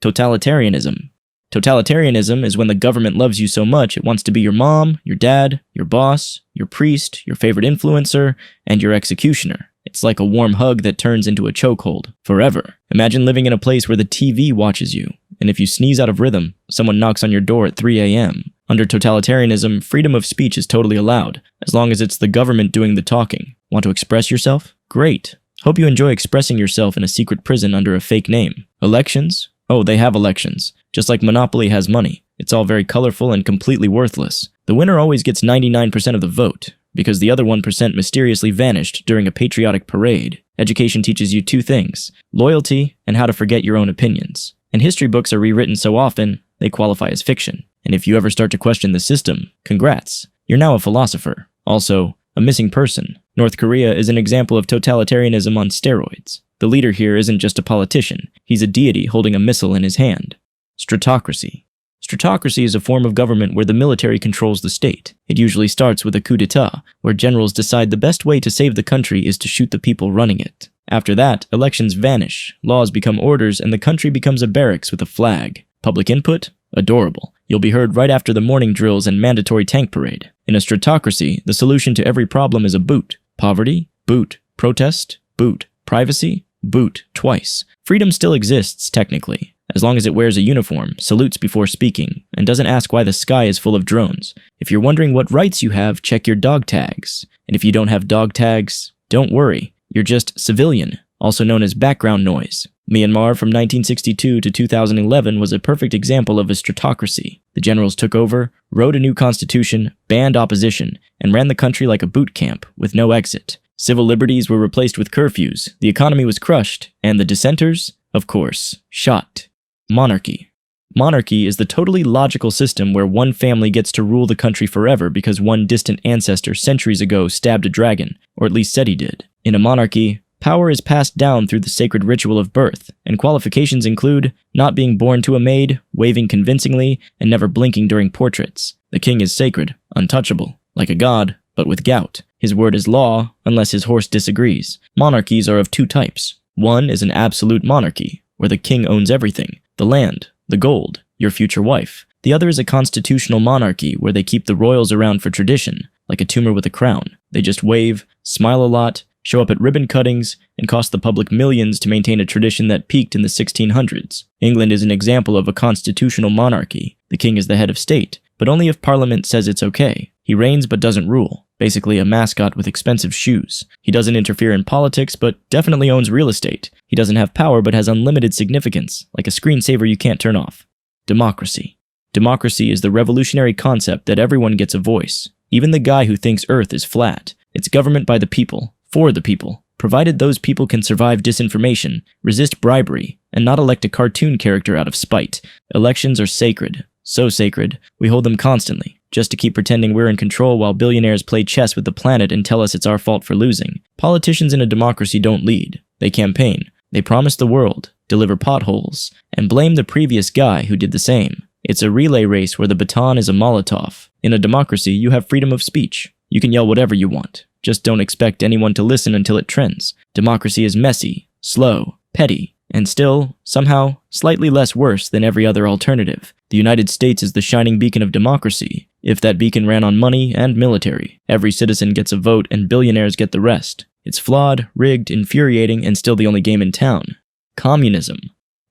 Totalitarianism. Totalitarianism is when the government loves you so much it wants to be your mom, your dad, your boss, your priest, your favorite influencer, and your executioner. It's like a warm hug that turns into a chokehold, forever. Imagine living in a place where the TV watches you, and if you sneeze out of rhythm, someone knocks on your door at 3 a.m. Under totalitarianism, freedom of speech is totally allowed, as long as it's the government doing the talking. Want to express yourself? Great. Hope you enjoy expressing yourself in a secret prison under a fake name. Elections? Oh, they have elections. Just like Monopoly has money. It's all very colorful and completely worthless. The winner always gets 99% of the vote, because the other 1% mysteriously vanished during a patriotic parade. Education teaches you two things: loyalty and how to forget your own opinions. And history books are rewritten so often, they qualify as fiction. And if you ever start to question the system, congrats. You're now a philosopher. Also, a missing person. North Korea is an example of totalitarianism on steroids. The leader here isn't just a politician, he's a deity holding a missile in his hand. Strattocracy. Strattocracy is a form of government where the military controls the state. It usually starts with a coup d'etat, where generals decide the best way to save the country is to shoot the people running it. After that, elections vanish, laws become orders, and the country becomes a barracks with a flag. Public input? Adorable. You'll be heard right after the morning drills and mandatory tank parade. In a strattocracy, the solution to every problem is a boot. Poverty? Boot. Protest? Boot. Privacy? Boot. Twice. Freedom still exists, technically, as long as it wears a uniform, salutes before speaking, and doesn't ask why the sky is full of drones. If you're wondering what rights you have, check your dog tags. And if you don't have dog tags, don't worry. You're just civilian, also known as background noise. Myanmar from 1962 to 2011 was a perfect example of a strattocracy. The generals took over, wrote a new constitution, banned opposition, and ran the country like a boot camp with no exit. Civil liberties were replaced with curfews, the economy was crushed, and the dissenters, of course, shot. Monarchy. Monarchy is the totally logical system where one family gets to rule the country forever because one distant ancestor centuries ago stabbed a dragon, or at least said he did. In a monarchy, power is passed down through the sacred ritual of birth, and qualifications include not being born to a maid, waving convincingly, and never blinking during portraits. The king is sacred, untouchable, like a god, but with gout. His word is law, unless his horse disagrees. Monarchies are of two types. One is an absolute monarchy, where the king owns everything: the land, the gold, your future wife. The other is a constitutional monarchy, where they keep the royals around for tradition, like a tumor with a crown. They just wave, smile a lot, show up at ribbon cuttings, and cost the public millions to maintain a tradition that peaked in the 1600s. England is an example of a constitutional monarchy. The king is the head of state, but only if Parliament says it's okay. He reigns but doesn't rule. Basically a mascot with expensive shoes. He doesn't interfere in politics, but definitely owns real estate. He doesn't have power, but has unlimited significance, like a screensaver you can't turn off. Democracy. Democracy is the revolutionary concept that everyone gets a voice, even the guy who thinks Earth is flat. It's government by the people, for the people, provided those people can survive disinformation, resist bribery, and not elect a cartoon character out of spite. Elections are sacred. So sacred, we hold them constantly, just to keep pretending we're in control while billionaires play chess with the planet and tell us it's our fault for losing. Politicians in a democracy don't lead. They campaign. They promise the world, deliver potholes, and blame the previous guy who did the same. It's a relay race where the baton is a Molotov. In a democracy, you have freedom of speech. You can yell whatever you want. Just don't expect anyone to listen until it trends. Democracy is messy, slow, petty, and still, somehow, slightly less worse than every other alternative. The United States is the shining beacon of democracy. If that beacon ran on money and military, every citizen gets a vote and billionaires get the rest. It's flawed, rigged, infuriating, and still the only game in town. Communism.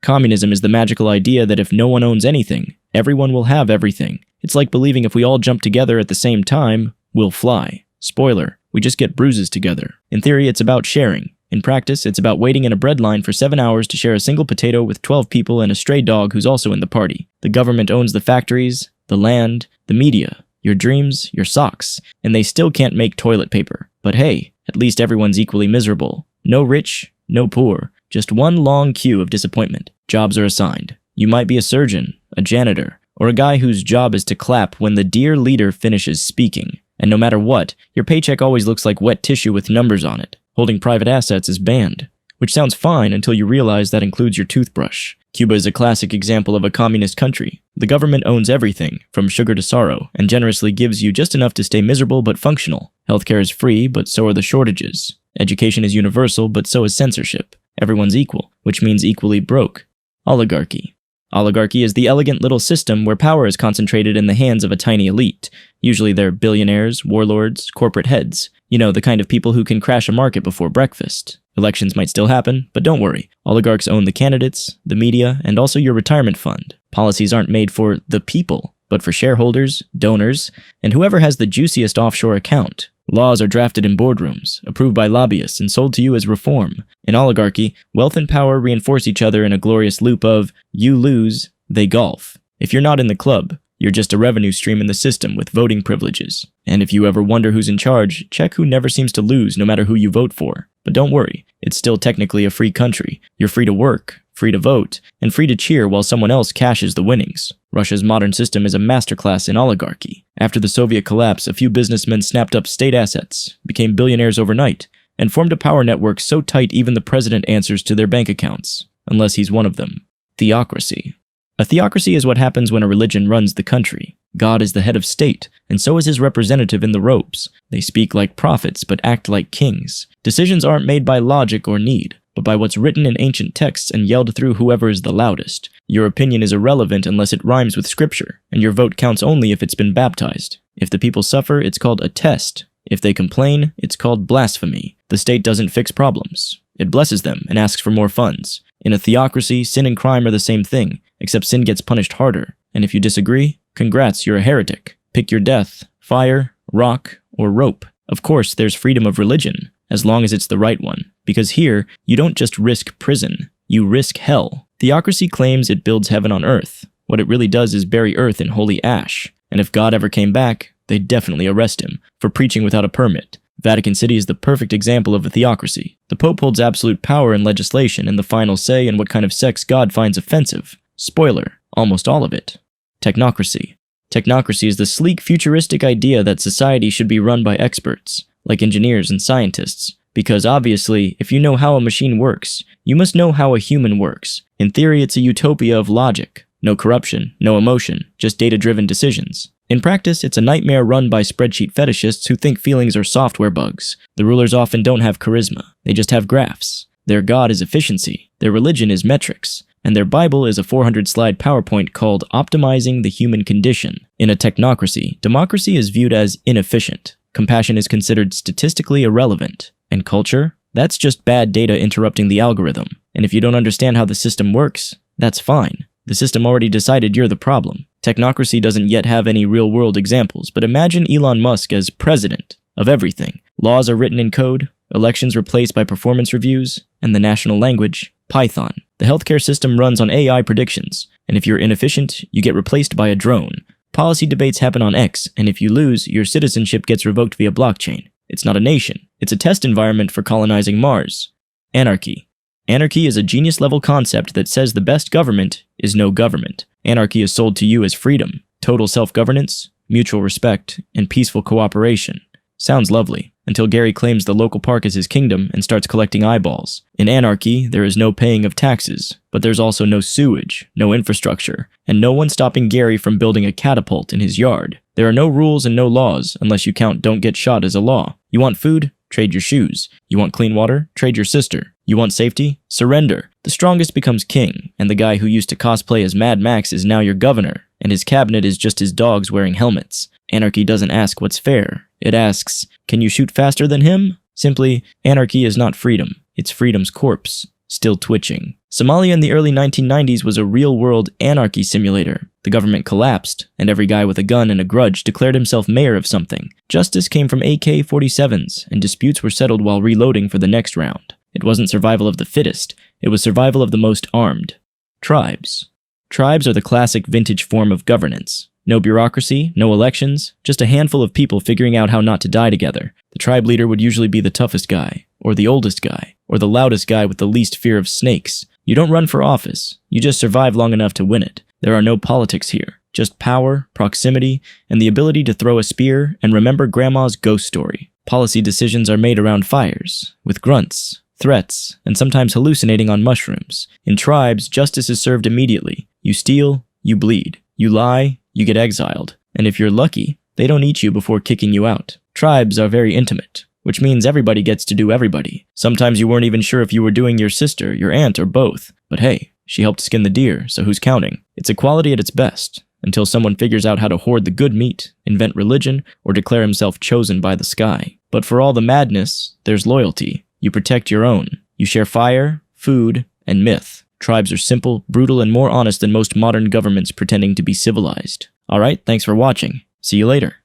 Communism is the magical idea that if no one owns anything, everyone will have everything. It's like believing if we all jump together at the same time, we'll fly. Spoiler, we just get bruises together. In theory, it's about sharing. In practice, it's about waiting in a bread line for 7 hours to share a single potato with 12 people and a stray dog who's also in the party. The government owns the factories, the land, the media, your dreams, your socks, and they still can't make toilet paper. But hey, at least everyone's equally miserable. No rich, no poor, just one long queue of disappointment. Jobs are assigned. You might be a surgeon, a janitor, or a guy whose job is to clap when the dear leader finishes speaking. And no matter what, your paycheck always looks like wet tissue with numbers on it. Holding private assets is banned, which sounds fine until you realize that includes your toothbrush. Cuba is a classic example of a communist country. The government owns everything, from sugar to sorrow, and generously gives you just enough to stay miserable but functional. Healthcare is free, but so are the shortages. Education is universal, but so is censorship. Everyone's equal, which means equally broke. Oligarchy. Oligarchy is the elegant little system where power is concentrated in the hands of a tiny elite. Usually they're billionaires, warlords, corporate heads. You know, the kind of people who can crash a market before breakfast. Elections might still happen, but don't worry. Oligarchs own the candidates, the media, and also your retirement fund. Policies aren't made for the people, but for shareholders, donors, and whoever has the juiciest offshore account. Laws are drafted in boardrooms, approved by lobbyists, and sold to you as reform. In oligarchy, wealth and power reinforce each other in a glorious loop of, you lose, they golf. If you're not in the club, you're just a revenue stream in the system with voting privileges. And if you ever wonder who's in charge, check who never seems to lose no matter who you vote for. But don't worry, it's still technically a free country. You're free to work, free to vote, and free to cheer while someone else cashes the winnings. Russia's modern system is a masterclass in oligarchy. After the Soviet collapse, a few businessmen snapped up state assets, became billionaires overnight, and formed a power network so tight even the president answers to their bank accounts, unless he's one of them. Theocracy. A theocracy is what happens when a religion runs the country. God is the head of state, and so is his representative in the robes. They speak like prophets, but act like kings. Decisions aren't made by logic or need, but by what's written in ancient texts and yelled through whoever is the loudest. Your opinion is irrelevant unless it rhymes with scripture, and your vote counts only if it's been baptized. If the people suffer, it's called a test. If they complain, it's called blasphemy. The state doesn't fix problems. It blesses them and asks for more funds. In a theocracy, sin and crime are the same thing, except sin gets punished harder. And if you disagree, congrats, you're a heretic. Pick your death: fire, rock, or rope. Of course, there's freedom of religion, as long as it's the right one. Because here, you don't just risk prison, you risk hell. Theocracy claims it builds heaven on earth. What it really does is bury earth in holy ash. And if God ever came back, they'd definitely arrest him for preaching without a permit. Vatican City is the perfect example of a theocracy. The Pope holds absolute power in legislation and the final say in what kind of sex God finds offensive. Spoiler, almost all of it. Technocracy. Technocracy is the sleek, futuristic idea that society should be run by experts, like engineers and scientists. Because obviously, if you know how a machine works, you must know how a human works. In theory, it's a utopia of logic. No corruption, no emotion, just data-driven decisions. In practice, it's a nightmare run by spreadsheet fetishists who think feelings are software bugs. The rulers often don't have charisma, they just have graphs. Their god is efficiency, their religion is metrics, and their Bible is a 400-slide PowerPoint called Optimizing the Human Condition. In a technocracy, democracy is viewed as inefficient. Compassion is considered statistically irrelevant. And culture? That's just bad data interrupting the algorithm. And if you don't understand how the system works, that's fine. The system already decided you're the problem. Technocracy doesn't yet have any real-world examples, but imagine Elon Musk as president of everything. Laws are written in code, elections replaced by performance reviews, and the national language, Python. The healthcare system runs on AI predictions, and if you're inefficient, you get replaced by a drone. Policy debates happen on X, and if you lose, your citizenship gets revoked via blockchain. It's not a nation. It's a test environment for colonizing Mars. Anarchy. Anarchy is a genius-level concept that says the best government is no government. Anarchy is sold to you as freedom, total self-governance, mutual respect, and peaceful cooperation. Sounds lovely, until Gary claims the local park is his kingdom and starts collecting eyeballs. In anarchy, there is no paying of taxes, but there's also no sewage, no infrastructure, and no one stopping Gary from building a catapult in his yard. There are no rules and no laws, unless you count don't get shot as a law. You want food? Trade your shoes. You want clean water? Trade your sister. You want safety? Surrender. The strongest becomes king, and the guy who used to cosplay as Mad Max is now your governor, and his cabinet is just his dogs wearing helmets. Anarchy doesn't ask what's fair. It asks, can you shoot faster than him? Simply, anarchy is not freedom. It's freedom's corpse, still twitching. Somalia in the early 1990s was a real-world anarchy simulator. The government collapsed, and every guy with a gun and a grudge declared himself mayor of something. Justice came from AK-47s, and disputes were settled while reloading for the next round. It wasn't survival of the fittest, it was survival of the most armed. Tribes. Tribes are the classic vintage form of governance. No bureaucracy, no elections, just a handful of people figuring out how not to die together. The tribe leader would usually be the toughest guy, or the oldest guy, or the loudest guy with the least fear of snakes. You don't run for office, you just survive long enough to win it. There are no politics here, just power, proximity, and the ability to throw a spear and remember grandma's ghost story. Policy decisions are made around fires, with grunts, threats, and sometimes hallucinating on mushrooms. In tribes, justice is served immediately. You steal, you bleed. You lie, you get exiled. And if you're lucky, they don't eat you before kicking you out. Tribes are very intimate, which means everybody gets to do everybody. Sometimes you weren't even sure if you were doing your sister, your aunt, or both. But hey, She helped skin the deer, so who's counting? It's equality at its best, until someone figures out how to hoard the good meat, invent religion, or declare himself chosen by the sky. But for all the madness, there's loyalty. You protect your own. You share fire, food, and myth. Tribes are simple, brutal, and more honest than most modern governments pretending to be civilized. Alright, thanks for watching. See you later.